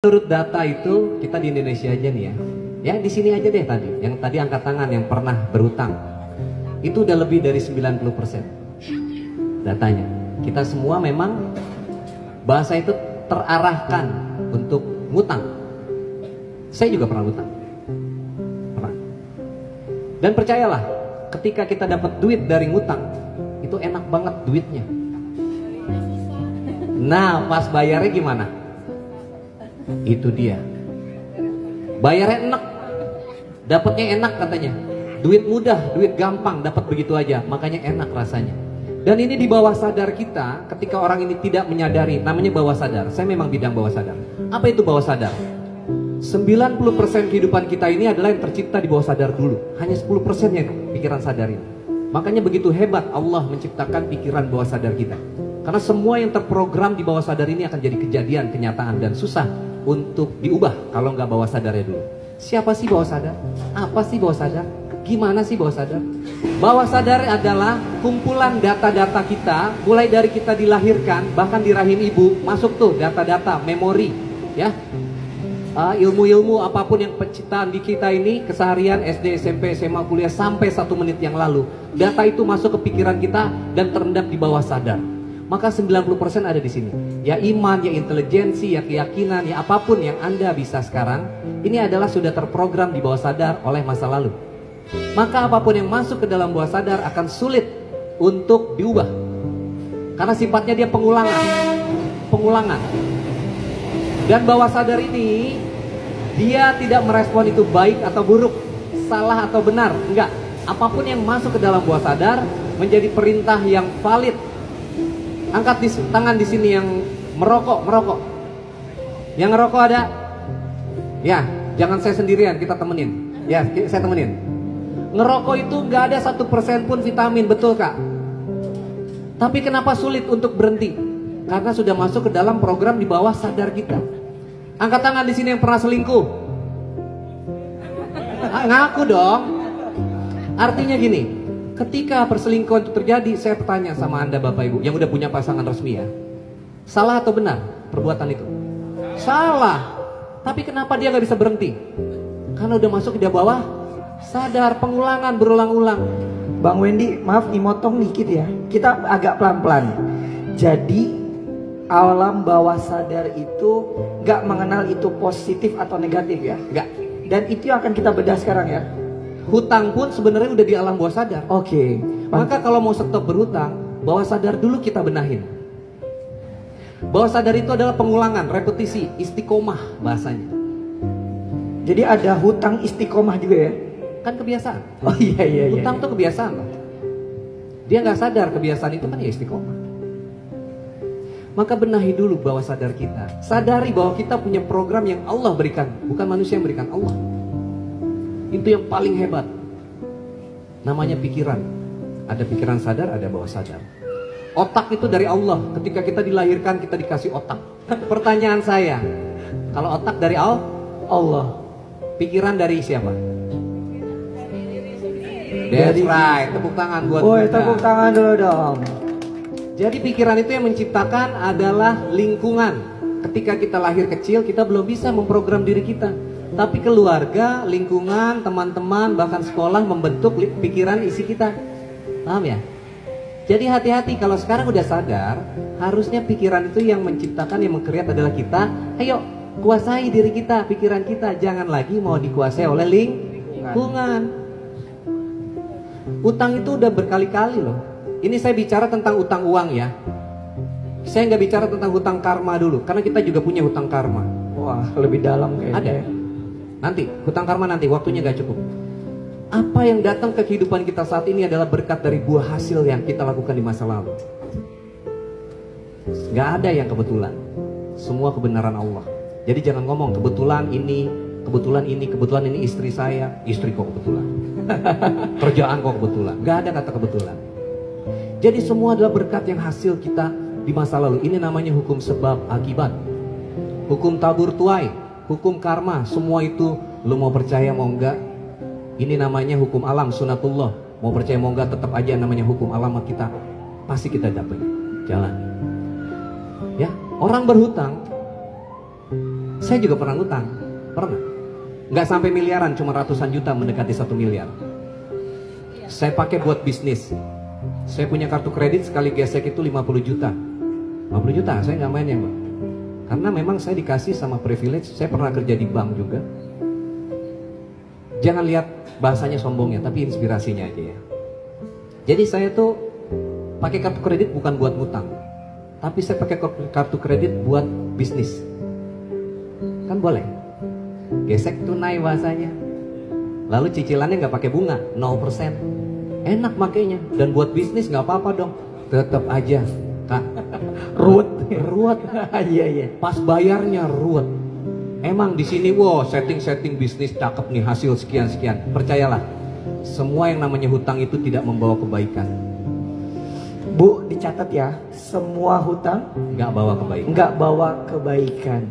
Menurut data itu kita di Indonesia aja nih ya. Ya di sini aja deh tadi. Yang tadi angkat tangan yang pernah berhutang. Itu udah lebih dari 90% datanya. Kita semua memang bahasa itu terarahkan untuk ngutang. Saya juga pernah ngutang. Pernah. Dan percayalah, ketika kita dapat duit dari ngutang, itu enak banget duitnya. Nah, pas bayarnya gimana? Itu dia. Bayarnya enak. Dapatnya enak katanya. Duit mudah, duit gampang, dapat begitu aja. Makanya enak rasanya. Dan ini di bawah sadar kita, ketika orang ini tidak menyadari, namanya bawah sadar. Saya memang bidang bawah sadar. Apa itu bawah sadar? 90% kehidupan kita ini adalah yang tercipta di bawah sadar dulu. Hanya 10% yang pikiran sadar ini. Makanya begitu hebat Allah menciptakan pikiran bawah sadar kita. Karena semua yang terprogram di bawah sadar ini akan jadi kejadian, kenyataan, dan susah untuk diubah kalau nggak bawah sadarnya dulu. Siapa sih bawah sadar? Apa sih bawah sadar? Gimana sih bawah sadar? Bawah sadar adalah kumpulan data-data kita, mulai dari kita dilahirkan, bahkan di rahim ibu, masuk tuh data-data, memori, ya. Ilmu-ilmu apapun yang penciptaan di kita ini, keseharian SD, SMP, SMA, kuliah, sampai 1 menit yang lalu, data itu masuk ke pikiran kita dan terendap di bawah sadar. Maka 90% ada di sini. Ya iman, ya intelijensi, ya keyakinan, ya apapun yang Anda bisa sekarang, ini adalah sudah terprogram di bawah sadar oleh masa lalu. Maka apapun yang masuk ke dalam bawah sadar akan sulit untuk diubah. Karena sifatnya dia pengulangan. Pengulangan. Dan bawah sadar ini, dia tidak merespon itu baik atau buruk, salah atau benar. Enggak. Apapun yang masuk ke dalam bawah sadar menjadi perintah yang valid. Angkat tangan di sini yang merokok. Yang ngerokok ada? Ya, jangan saya sendirian, kita temenin. Ya, saya temenin. Ngerokok itu nggak ada 1% pun vitamin, betul Kak? Tapi kenapa sulit untuk berhenti? Karena sudah masuk ke dalam program di bawah sadar kita. Angkat tangan di sini yang pernah selingkuh. Ngaku dong. Artinya gini. Ketika perselingkuhan itu terjadi, saya bertanya sama Anda Bapak Ibu yang udah punya pasangan resmi ya, salah atau benar perbuatan itu? Salah. Tapi kenapa dia gak bisa berhenti? Karena udah masuk ke bawah sadar, pengulangan berulang-ulang. Bang Wendy, maaf nih motong dikit ya. Kita agak pelan-pelan. Jadi alam bawah sadar itu gak mengenal itu positif atau negatif ya? Gak. Dan itu yang akan kita bedah sekarang ya. Hutang pun sebenarnya udah di alam bawah sadar. Oke. Maka kalau mau stop berhutang, bawah sadar dulu kita benahin. Bawah sadar itu adalah pengulangan, repetisi, istiqomah bahasanya. Jadi ada hutang istiqomah juga ya? Kan kebiasaan. Oh iya. Hutang tuh kebiasaan loh. Dia nggak sadar kebiasaan itu kan ya istiqomah. Maka benahi dulu bawah sadar kita. Sadari bahwa kita punya program yang Allah berikan, bukan manusia yang berikan, Allah. Itu yang paling hebat. Namanya pikiran. Ada pikiran sadar, ada bawah sadar. Otak itu dari Allah. Ketika kita dilahirkan, kita dikasih otak. Pertanyaan saya, kalau otak dari Allah, pikiran dari siapa? That's right. Tepuk tangan buat kita. Tepuk tangan dulu dong. Jadi pikiran itu yang menciptakan adalah lingkungan. Ketika kita lahir kecil, kita belum bisa memprogram diri kita. Tapi keluarga, lingkungan, teman-teman, bahkan sekolah membentuk pikiran isi kita. Paham ya? Jadi hati-hati, kalau sekarang udah sadar, harusnya pikiran itu yang menciptakan, yang meng-create adalah kita. Ayo, kuasai diri kita, pikiran kita. Jangan lagi mau dikuasai oleh lingkungan. Utang itu udah berkali-kali loh. Ini saya bicara tentang utang uang ya. Saya nggak bicara tentang hutang karma dulu, karena kita juga punya hutang karma. Wah, lebih dalam kayaknya. Ada. Nanti, hutang karma nanti, waktunya gak cukup. Apa yang datang ke kehidupan kita saat ini adalah berkat dari buah hasil yang kita lakukan di masa lalu. Gak ada yang kebetulan. Semua kebenaran Allah. Jadi jangan ngomong kebetulan ini istri saya. Istri kok kebetulan. Kerjaan kok kebetulan. Gak ada kata kebetulan. Jadi semua adalah berkat yang hasil kita di masa lalu. Ini namanya hukum sebab akibat. Hukum tabur tuai, hukum karma, semua itu lu mau percaya mau enggak, ini namanya hukum alam, sunatullah. Mau percaya mau enggak, tetap aja namanya hukum alam kita. Pasti kita dapat. Jalan. Ya, orang berhutang Saya juga pernah ngutang, pernah. Nggak sampai miliaran, cuma ratusan juta mendekati 1 miliar. Saya pakai buat bisnis. Saya punya kartu kredit sekali gesek itu 50 juta. 50 juta, saya nggak main ya Mbak. Karena memang saya dikasih sama privilege, saya pernah kerja di bank juga. Jangan lihat bahasanya sombongnya, tapi inspirasinya aja ya. Jadi saya tuh pakai kartu kredit bukan buat ngutang, tapi saya pakai kartu kredit buat bisnis. Kan boleh. Gesek tunai bahasanya. Lalu cicilannya nggak pakai bunga, 0%. Enak makainya. Dan buat bisnis nggak apa-apa dong. Tetap aja, Kak, ruwet. Iya iya. Pas bayarnya ruwet. Emang di sini setting bisnis cakep nih, hasil sekian. Percayalah, semua yang namanya hutang itu tidak membawa kebaikan. Bu, dicatat ya, semua hutang nggak bawa kebaikan. nggak bawa kebaikan.